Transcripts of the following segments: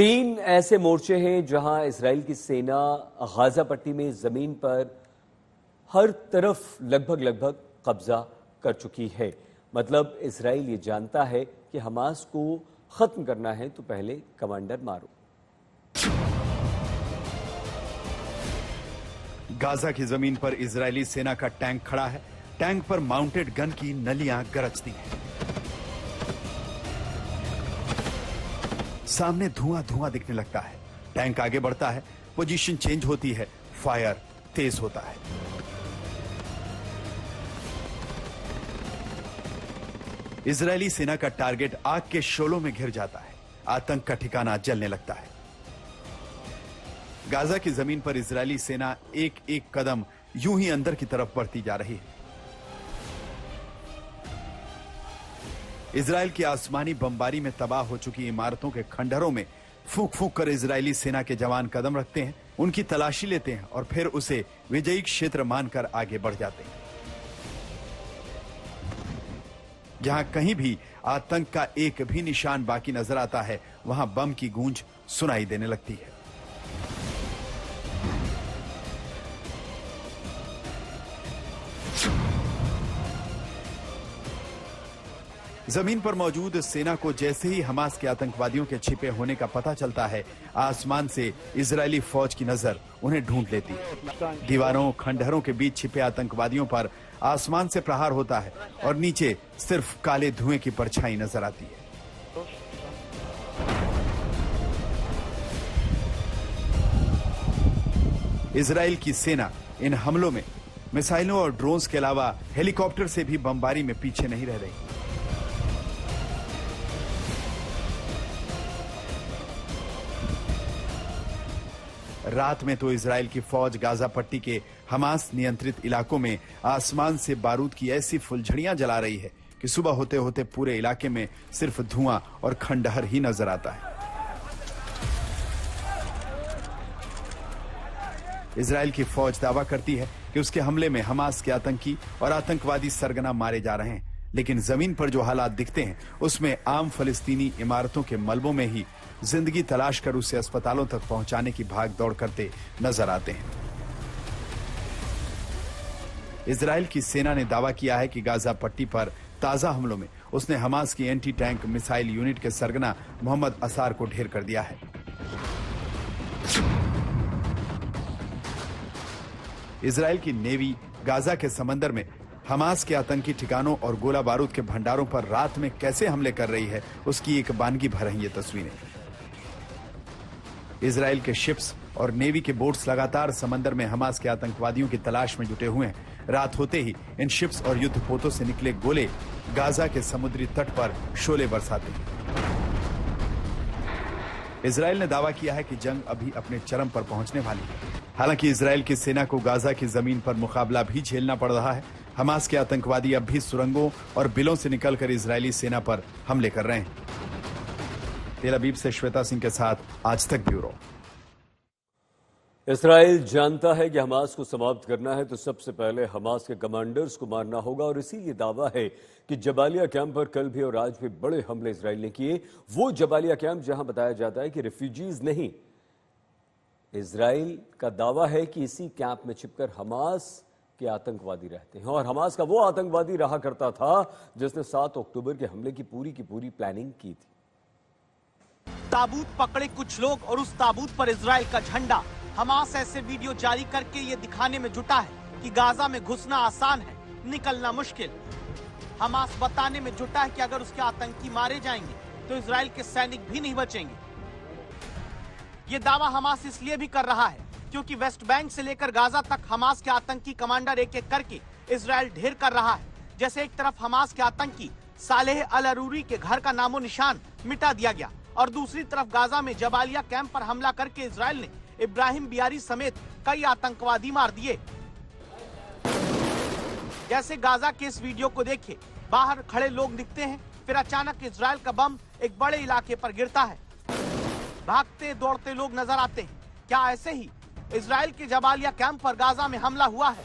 तीन ऐसे मोर्चे हैं जहां इजराइल की सेना गाजा पट्टी में जमीन पर हर तरफ लगभग कब्जा कर चुकी है। मतलब इजराइल ये जानता है कि हमास को खत्म करना है तो पहले कमांडर मारो। गाजा की जमीन पर इजरायली सेना का टैंक खड़ा है। टैंक पर माउंटेड गन की नलियां गरजती हैं। सामने धुआं दिखने लगता है। टैंक आगे बढ़ता है, पोजीशन चेंज होती है, फायर तेज होता है। इजरायली सेना का टारगेट आग के शोलों में घिर जाता है। आतंक का ठिकाना जलने लगता है। गाजा की जमीन पर इजरायली सेना एक एक कदम यूं ही अंदर की तरफ बढ़ती जा रही है। इजराइल की आसमानी बमबारी में तबाह हो चुकी इमारतों के खंडहरों में फूंक फूंक कर इजरायली सेना के जवान कदम रखते हैं, उनकी तलाशी लेते हैं और फिर उसे विजयी क्षेत्र मानकर आगे बढ़ जाते हैं। जहां कहीं भी आतंक का एक भी निशान बाकी नजर आता है, वहां बम की गूंज सुनाई देने लगती है। जमीन पर मौजूद सेना को जैसे ही हमास के आतंकवादियों के छिपे होने का पता चलता है, आसमान से इजरायली फौज की नजर उन्हें ढूंढ लेती है। दीवारों खंडहरों के बीच छिपे आतंकवादियों पर आसमान से प्रहार होता है और नीचे सिर्फ काले धुएं की परछाई नजर आती है। इजराइल की सेना इन हमलों में मिसाइलों और ड्रोन्स के अलावा हेलीकॉप्टर से भी बमबारी में पीछे नहीं रह रही। रात में तो इजराइल की फौज गाजा पट्टी के हमास नियंत्रित इलाकों में आसमान से बारूद की ऐसी फुलझड़ियां जला रही है कि सुबह होते होते पूरे इलाके में सिर्फ धुआं और खंडहर ही नजर आता है। इजराइल की फौज दावा करती है कि उसके हमले में हमास के आतंकी और आतंकवादी सरगना मारे जा रहे हैं, लेकिन जमीन पर जो हालात दिखते हैं उसमें आम फलस्तीनी इमारतों के मलबों में ही जिंदगी तलाश कर उसे अस्पतालों तक पहुंचाने की भाग दौड़ करते नजर आते हैं। इजराइल की सेना ने दावा किया है कि गाजा पट्टी पर ताजा हमलों में उसने हमास की एंटी टैंक मिसाइल यूनिट के सरगना मोहम्मद असार को ढेर कर दिया है। इजराइल की नेवी गाजा के समंदर में हमास के आतंकी ठिकानों और गोला बारूद के भंडारों पर रात में कैसे हमले कर रही है, उसकी एक वानगी भर हैं ये तस्वीरें। इजराइल के शिप्स और नेवी के बोट्स लगातार समंदर में हमास के आतंकवादियों की तलाश में जुटे हुए हैं। रात होते ही इन शिप्स और युद्धपोतों से निकले गोले गाजा के समुद्री तट पर शोले बरसाते हैं। इजराइल ने दावा किया है कि जंग अभी अपने चरम पर पहुंचने वाली है। हालांकि इजराइल की सेना को गाजा की जमीन पर मुकाबला भी झेलना पड़ रहा है। हमास के आतंकवादी अब भी सुरंगों और बिलों से निकलकर इजरायली सेना पर हमले कर रहे हैं। तेल अवीव से श्वेता सिंह के साथ आज तक ब्यूरो। इस्राइल जानता है कि हमास को समाप्त करना है तो सबसे पहले हमास के कमांडर्स को मारना होगा और इसीलिए दावा है कि जबालिया कैंप पर कल भी और आज भी बड़े हमले इस्राइल ने किए। वो जबालिया कैंप जहां बताया जाता है कि रिफ्यूजीज नहीं, इस्राइल का दावा है कि इसी कैंप में छिपकर हमास के आतंकवादी रहते हैं और हमास का वो आतंकवादी रहा करता था जिसने 7 अक्टूबर के हमले की पूरी प्लानिंग की थी। ताबूत पकड़े कुछ लोग और उस ताबूत पर इजराइल का झंडा। हमास ऐसे वीडियो जारी करके ये दिखाने में जुटा है कि गाजा में घुसना आसान है, निकलना मुश्किल। हमास बताने में जुटा है कि अगर उसके आतंकी मारे जाएंगे तो इजराइल के सैनिक भी नहीं बचेंगे। ये दावा हमास इसलिए भी कर रहा है क्योंकि वेस्ट बैंक से लेकर गाजा तक हमास के आतंकी कमांडर एक एक करके इजराइल ढेर कर रहा है। जैसे एक तरफ हमास के आतंकी सालेह अल अरूरी के घर का नामो निशान मिटा दिया गया और दूसरी तरफ गाजा में जबालिया कैंप पर हमला करके इजराइल ने इब्राहिम बियारी समेत कई आतंकवादी मार दिए। जैसे गाजा के इस वीडियो को देखिए, बाहर खड़े लोग दिखते हैं, फिर अचानक इजराइल का बम एक बड़े इलाके पर गिरता है। भागते दौड़ते लोग नजर आते हैं। क्या ऐसे ही इजराइल के जबालिया कैंप पर गाजा में हमला हुआ है?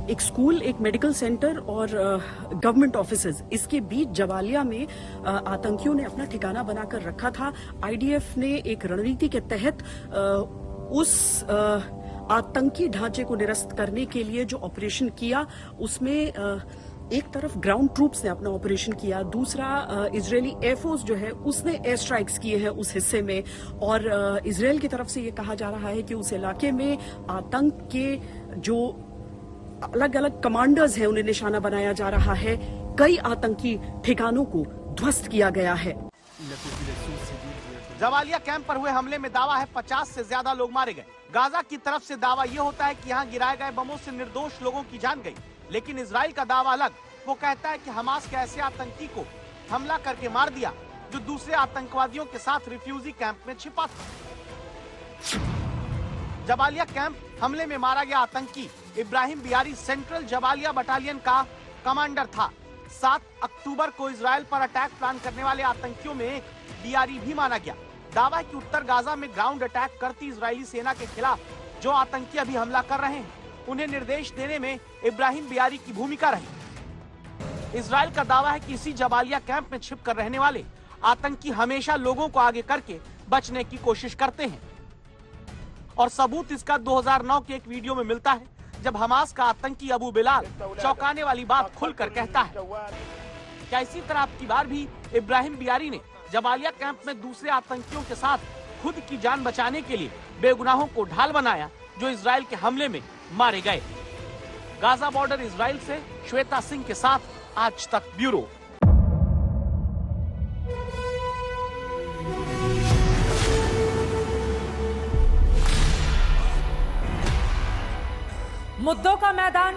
एक स्कूल, एक मेडिकल सेंटर और गवर्नमेंट ऑफिसेज, इसके बीच जबालिया में आतंकियों ने अपना ठिकाना बनाकर रखा था। आईडीएफ ने एक रणनीति के तहत उस आतंकी ढांचे को निरस्त करने के लिए जो ऑपरेशन किया, उसमें एक तरफ ग्राउंड ट्रूप्स ने अपना ऑपरेशन किया, दूसरा इजरायली एयरफोर्स जो है उसने एयर स्ट्राइक्स किए हैं उस हिस्से में, और इजरायल की तरफ से ये कहा जा रहा है कि उस इलाके में आतंक के जो अलग अलग कमांडर्स हैं उन्हें निशाना बनाया जा रहा है। कई आतंकी ठिकानों को ध्वस्त किया गया है। जबालिया कैंप पर हुए हमले में दावा है 50 से ज्यादा लोग मारे गए। गाजा की तरफ से दावा ये होता है कि यहाँ गिराए गए बमों से निर्दोष लोगों की जान गई, लेकिन इजराइल का दावा अलग। वो कहता है कि हमास के ऐसे आतंकी को हमला करके मार दिया जो दूसरे आतंकवादियों के साथ रिफ्यूजी कैंप में छिपा था। जबालिया कैंप हमले में मारा गया आतंकी इब्राहिम बियारी सेंट्रल जबालिया बटालियन का कमांडर था। 7 अक्टूबर को इजराइल पर अटैक प्लान करने वाले आतंकियों में एक बियारी भी माना गया। दावा है कि उत्तर गाजा में ग्राउंड अटैक करती इजरायली सेना के खिलाफ जो आतंकी अभी हमला कर रहे हैं, उन्हें निर्देश देने में इब्राहिम बियारी की भूमिका रही। इजराइल का दावा है कि इसी जबालिया कैंप में छिपकर रहने वाले आतंकी हमेशा लोगों को आगे करके बचने की कोशिश करते हैं, और सबूत इसका 2009 के एक वीडियो में मिलता है जब हमास का आतंकी अबू बिलाल चौंकाने वाली बात खुलकर कहता है। क्या इसी तरह अब की बार भी इब्राहिम बियारी ने जबालिया कैंप में दूसरे आतंकियों के साथ खुद की जान बचाने के लिए बेगुनाहों को ढाल बनाया जो इजराइल के हमले में मारे गए? गाजा बॉर्डर इजराइल से श्वेता सिंह के साथ आज तक ब्यूरो। मुद्दों का मैदान,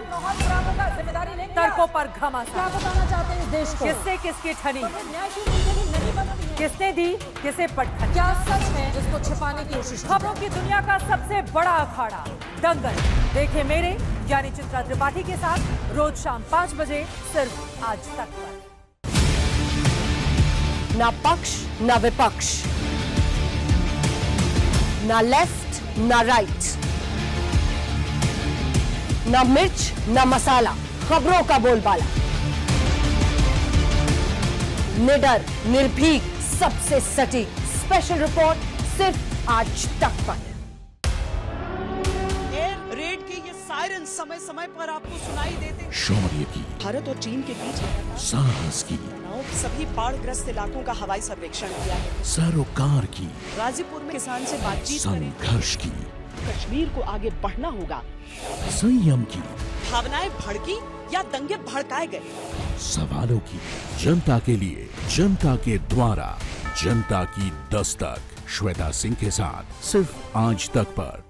तर्कों पर घमासान। क्या बताना चाहते हैं इस देश को? किससे किसकी ठनी, न्याय की मंजूरी नहीं बनती है। किसने दी किसे पटखनी। क्या सच है जिसको छिपाने की कोशिश की? खबरों की दुनिया का सबसे बड़ा अखाड़ा दंगल देखे मेरे यानी चित्रा त्रिपाठी के साथ रोज शाम 5 बजे सिर्फ आज तक पर। ना पक्ष ना विपक्ष, ना लेफ्ट ना राइट, ना मिर्च ना मसाला, खबरों का बोलबाला, निडर निर्भीक सबसे सटीक स्पेशल रिपोर्ट सिर्फ आज तक पर। एयर रेड के ये सायरन समय समय पर आपको सुनाई देते। शौर्य की, भारत और चीन के बीच साहस की, सभी बाढ़ग्रस्त इलाकों का हवाई सर्वेक्षण किया है। सरोकार की, गाजीपुर में किसान से बातचीत करें। संघर्ष की, कश्मीर को आगे बढ़ना होगा। संयम की, भावनाएं भड़की या दंगे भड़काए गए, सवालों की, जनता के लिए, जनता के द्वारा, जनता की दस्तक। श्वेता सिंह के साथ सिर्फ आज तक पर।